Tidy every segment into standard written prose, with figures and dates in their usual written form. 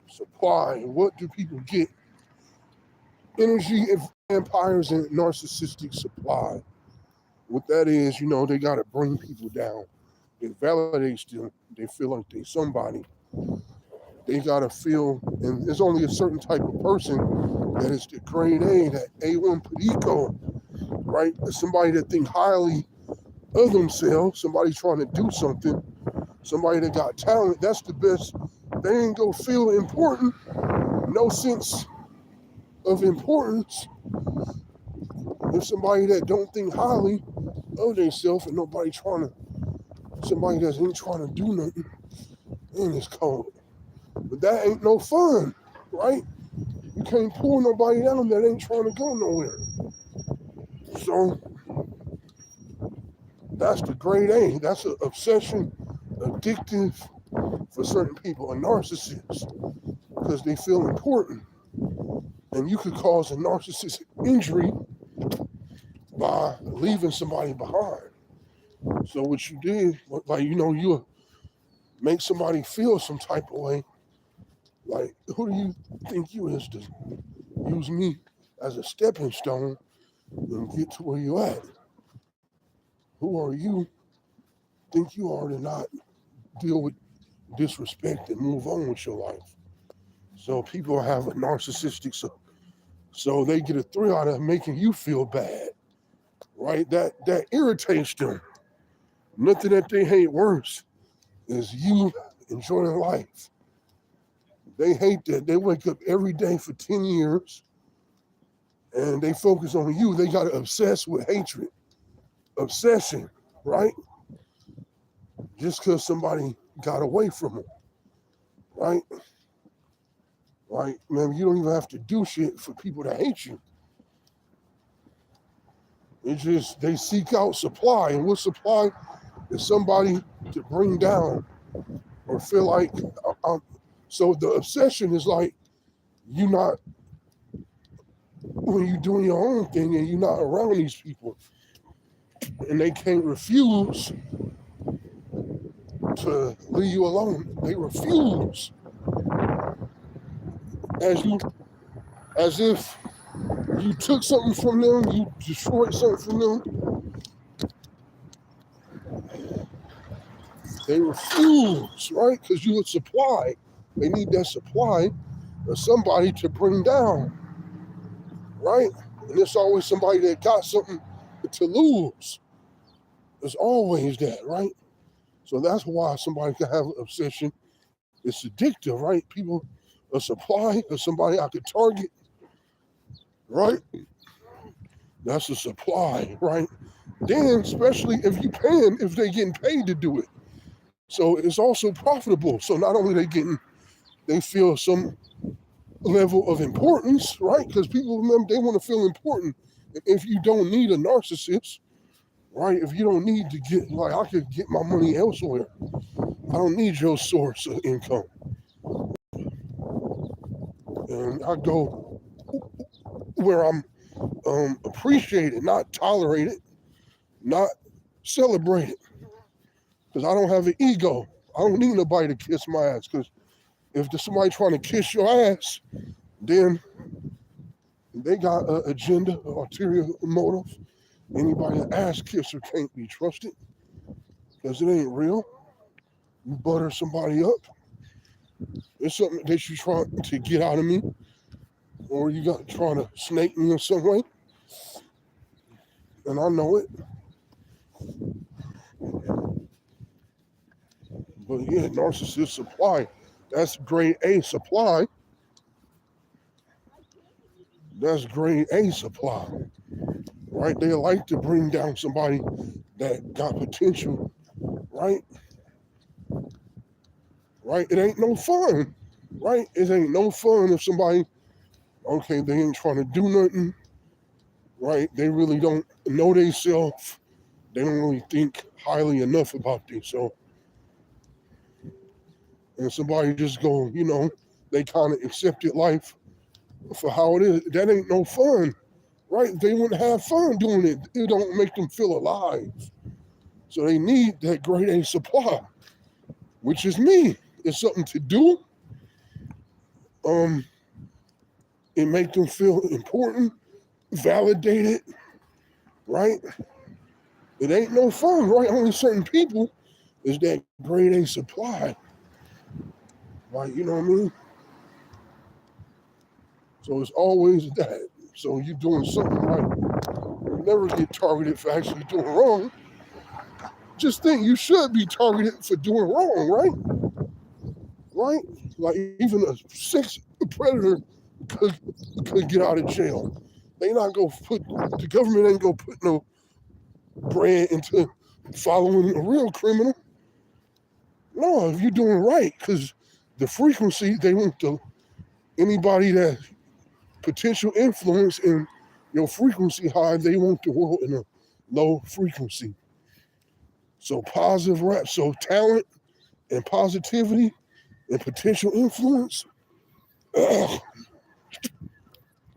Supply. What do people get? Energy vampires and narcissistic supply. What that is, they got to bring people down. It validates them. They feel like they somebody. They got to feel, and there's only a certain type of person that is the grade A, that A1 Perico, right? Somebody that think highly of themselves, somebody trying to do something, somebody that got talent. That's the best. They ain't gonna feel important, no sense of importance. If somebody that don't think highly of themselves and somebody that ain't trying to do nothing, and it's cold. But that ain't no fun, right? You can't pull nobody down that ain't trying to go nowhere. So that's the grade A. That's an obsession, addictive for certain people, a narcissist, because they feel important. And you could cause a narcissistic injury by leaving somebody behind. So what you did, like, you make somebody feel some type of way. Like, who do you think you is to use me as a stepping stone and get to where you at? Who are you think you are to not deal with disrespect and move on with your life? So people have a narcissistic, so they get a thrill out of making you feel bad, right? That irritates them. Nothing that they hate worse is you enjoying life. They hate that. They wake up every day for 10 years and they focus on you. They got to obsess with hatred, obsession, right? Just because somebody got away from them, right? Like, man, you don't even have to do shit for people to hate you. It's just they seek out supply. And what supply is somebody to bring down or feel like, so the obsession is like, you not, when you're doing your own thing and you're not around these people and they can't refuse to leave you alone. They refuse. As if you took something from them, you destroyed something from them. They refuse, right? Because you would supply. They need that supply of somebody to bring down, right? And there's always somebody that got something to lose. There's always that, right? So that's why somebody can have an obsession. It's addictive, right? People, a supply of somebody I could target, right? That's a supply, right? Then, especially if you paying, if they getting paid to do it. So it's also profitable. So not only they feel some level of importance, right? Because people, remember, they want to feel important. If you don't need a narcissist, right? If you don't need to get, like, I could get my money elsewhere. I don't need your source of income. And I go where I'm appreciated, not tolerated, not celebrated. Because I don't have an ego. I don't need nobody to kiss my ass. Because if there's somebody trying to kiss your ass, then they got an agenda, ulterior motive. Anybody an ass kisser can't be trusted because it ain't real. You butter somebody up. It's something that you trying to get out of me, or you got trying to snake me in some way, and I know it. But yeah, narcissist supply. That's grade A supply. That's grade A supply. Right? They like to bring down somebody that got potential, right? Right? It ain't no fun, right? It ain't no fun if somebody, okay, they ain't trying to do nothing, right? They really don't know themselves. They don't really think highly enough about themselves. And somebody just go, they kind of accepted life for how it is. That ain't no fun, right? They wouldn't have fun doing it. It don't make them feel alive. So they need that grade A supply, which is me. It's something to do. Um, it make them feel important, validated, right? It ain't no fun, right? Only certain people is that grade A supply. Like, you know what I mean? So it's always that. So you're doing something right. You never get targeted for actually doing wrong. Just think you should be targeted for doing wrong, right? Right? Like even a sex predator could could get out of jail. They not go put the government ain't go put no bread into following a real criminal. No, if you're doing right, because the frequency they want the anybody that potential influence in your frequency high, they want the world in a low frequency. So positive rap, so talent and positivity and potential influence, ugh,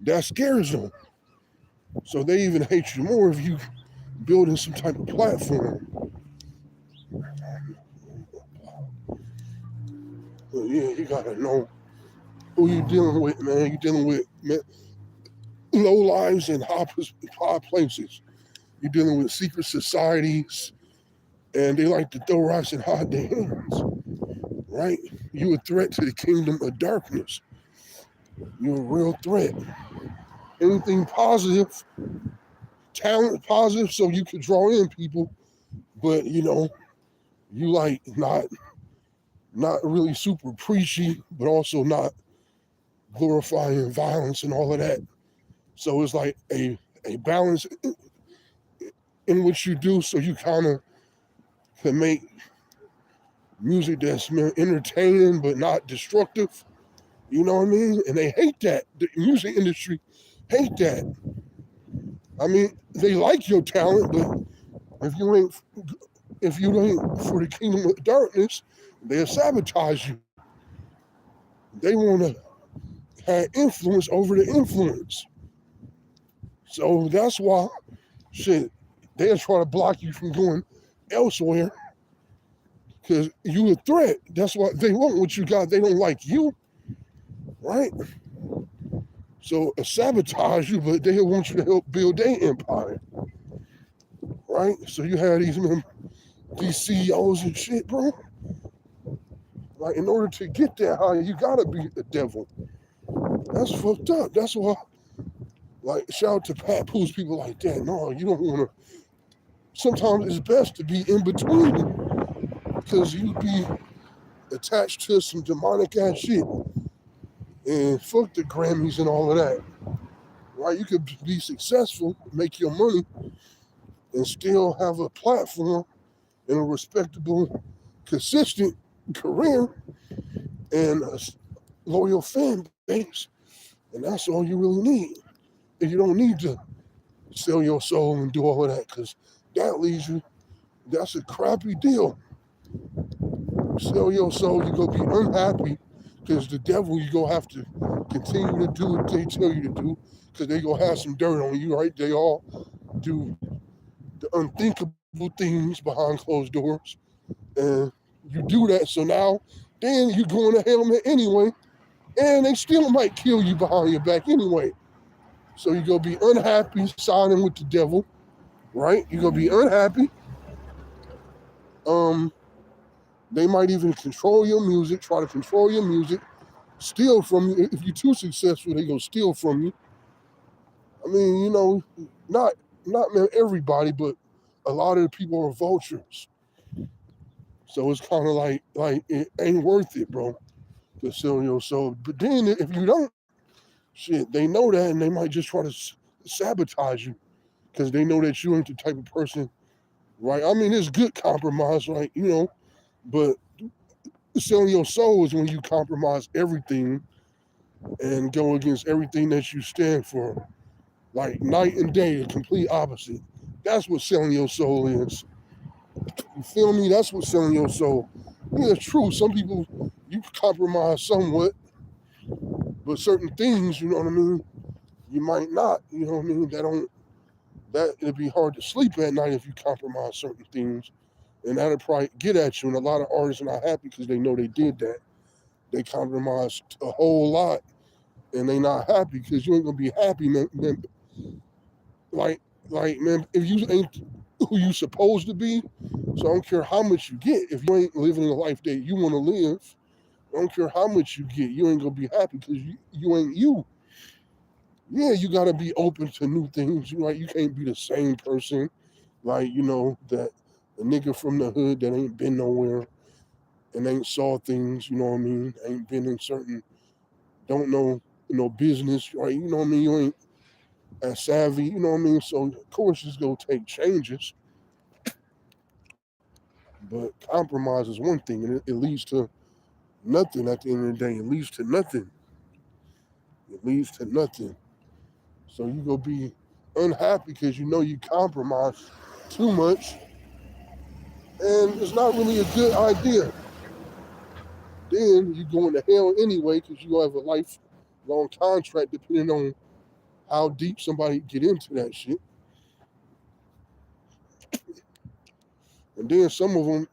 that scares them. So they even hate you more if you building some type of platform. But yeah, you gotta know who you dealing with, man. You dealing with low lives in high places. You're dealing with secret societies, and they like to throw rocks and hide their hands, right? You a threat to the kingdom of darkness. You're a real threat. Anything positive, talent positive, so you could draw in people, but you like not really super preachy, but also not glorifying violence and all of that. So it's like a balance in what you do, so you kind of can make music that's entertaining but not destructive. You know what I mean? And they hate that. The music industry hate that. I mean, they like your talent, but if you ain't for the kingdom of darkness, they'll sabotage you. They want to have influence over the influence. So that's why, shit, they'll try to block you from going elsewhere because you a threat. That's why they want what you got. They don't like you, right? So sabotage you, but they want you to help build their empire, right? So you have these CEOs and shit, bro. Like in order to get that high, you gotta be a devil. That's fucked up. That's why, like, shout out to Pat Pooh's people like that. No, you don't want to. Sometimes it's best to be in between because you be attached to some demonic ass shit and fuck the Grammys and all of that. Right? You could be successful, make your money, and still have a platform and a respectable, consistent career and a loyal fan base. And that's all you really need. And you don't need to sell your soul and do all of that because that leads you, that's a crappy deal. Sell your soul, you go be unhappy because the devil, you go have to continue to do what they tell you to do because they go have some dirt on you, right? They all do the unthinkable things behind closed doors. And you do that, so now, then you go in a helmet anyway, and they still might kill you behind your back anyway. So you go be unhappy signing with the devil, right? You go be unhappy. Um, they might even control your music, try to control your music, steal from you. If you're too successful, they gonna steal from you. I mean, not not everybody, but a lot of the people are vultures. So it's kind of like it ain't worth it, bro, to sell your soul. But then if you don't, shit, they know that and they might just try to sabotage you because they know that you ain't the type of person, right? I mean, it's good compromise, right? But selling your soul is when you compromise everything and go against everything that you stand for, like night and day, the complete opposite. That's what selling your soul is. You feel me? That's what selling your soul. Yeah, it's true. Some people you compromise somewhat, but certain things, you know what I mean, you might not. You know what I mean? That it'd be hard to sleep at night if you compromise certain things, and that'll probably get at you. And a lot of artists are not happy because they know they did that. They compromise a whole lot, and they not happy because you ain't gonna be happy, man. Like, man, if you ain't who you supposed to be, so I don't care how much you get. If you ain't living the life that you want to live, I don't care how much you get, you ain't gonna be happy because you ain't you. Yeah, you gotta be open to new things. Right? You can't be the same person. Like, that the nigga from the hood that ain't been nowhere and ain't saw things, you know what I mean? Ain't been in certain, don't know, business, right? You know what I mean? You ain't as savvy, you know what I mean? So of course it's gonna take changes, but compromise is one thing, and it leads to nothing at the end of the day. It leads to nothing. It leads to nothing. So you gonna be unhappy because you know you compromise too much, and it's not really a good idea. Then you going to hell anyway because you have a lifelong contract depending on how deep somebody get into that shit. And then some of them,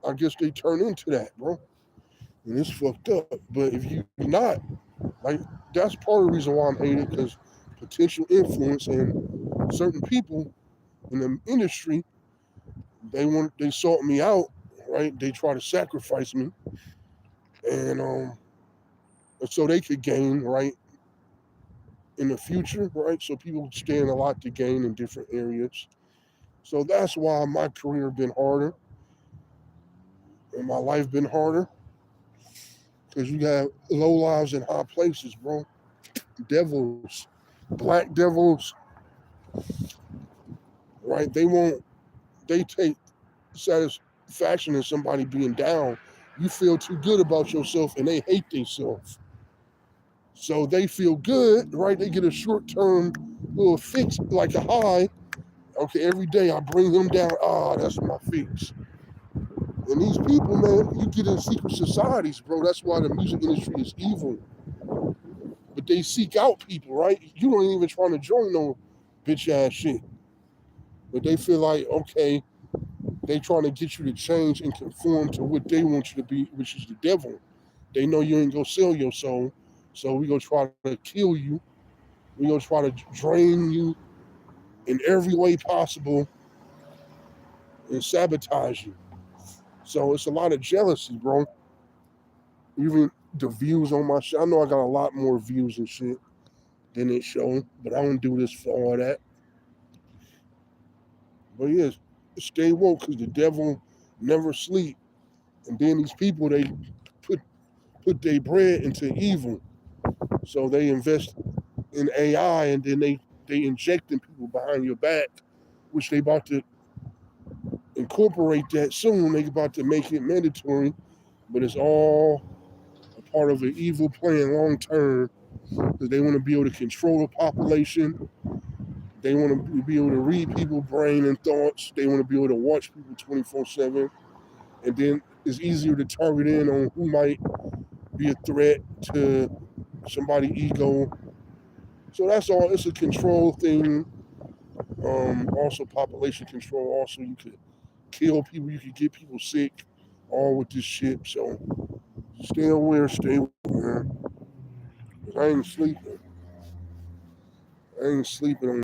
I guess they turn into that, bro. And it's fucked up. But if you not, like, that's part of the reason why I'm hated, because potential influence and certain people in the industry, they sought me out, right? They try to sacrifice me, and so they could gain, right, in the future, right? So people stand a lot to gain in different areas. So that's why my career been harder and my life been harder, because you got low lives in high places, bro. Devils, black devils, right? They take satisfaction in somebody being down. You feel too good about yourself and they hate themselves. So they feel good, right? They get a short term little fix, like a high. Okay, every day I bring them down. Ah, that's my fix. And these people, man, you get in secret societies, bro. That's why the music industry is evil. But they seek out people, right? You don't even trying to join no bitch ass shit. But they feel like, okay, they trying to get you to change and conform to what they want you to be, which is the devil. They know you ain't gonna sell your soul, so we gonna try to kill you. We gonna try to drain you in every way possible and sabotage you. So it's a lot of jealousy, bro. Even the views on my show, I know I got a lot more views and shit than it show, but I don't do this for all that. But yeah, stay woke because the devil never sleep. And then these people, they put put their bread into evil. So they invest in AI, and then they injecting people behind your back, which they about to incorporate that soon. They about to make it mandatory, but it's all a part of an evil plan long term, because they want to be able to control the population. They want to be able to read people's brain and thoughts. They want to be able to watch people 24/7, and then it's easier to target in on who might be a threat to somebody' ego. So that's all. It's a control thing. Also population control. Also, you could kill people. You could get people sick. All with this shit. So stay aware. Stay aware. 'Cause I ain't sleeping. I ain't sleeping on